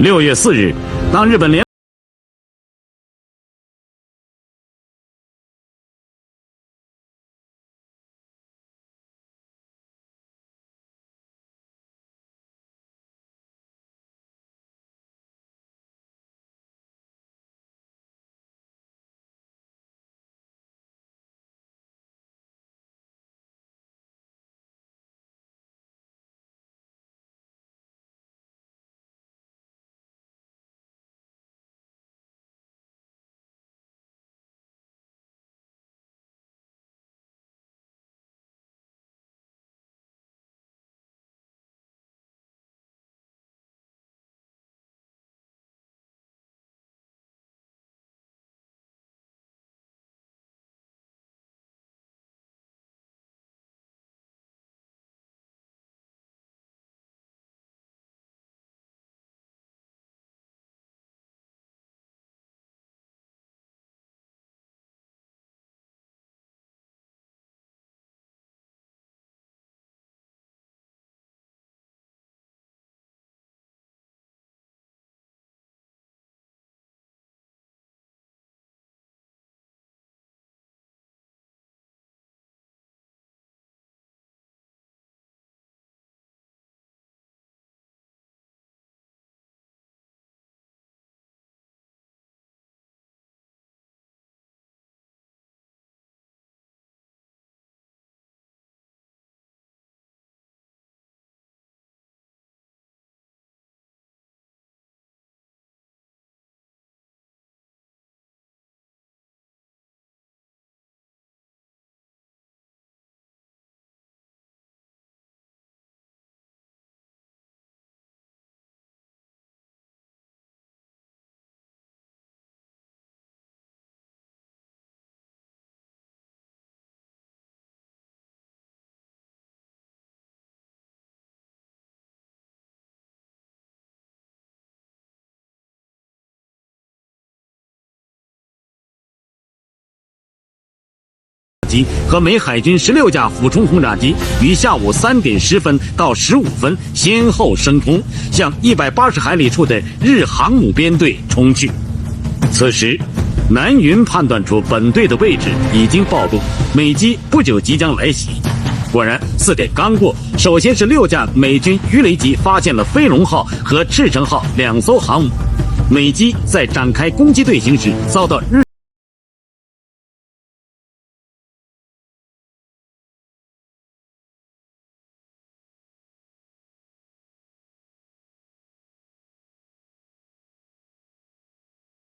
6月4日，当日本联和美海军16架俯冲轰炸机于下午3点10分到15分先后升空，向180海里处的日航母编队冲去。此时，南云判断出本队的位置已经暴露，美机不久即将来袭。果然，4点刚过，首先是6架美军鱼雷机发现了飞龙号和赤城号2艘航母，美机在展开攻击队形时遭到日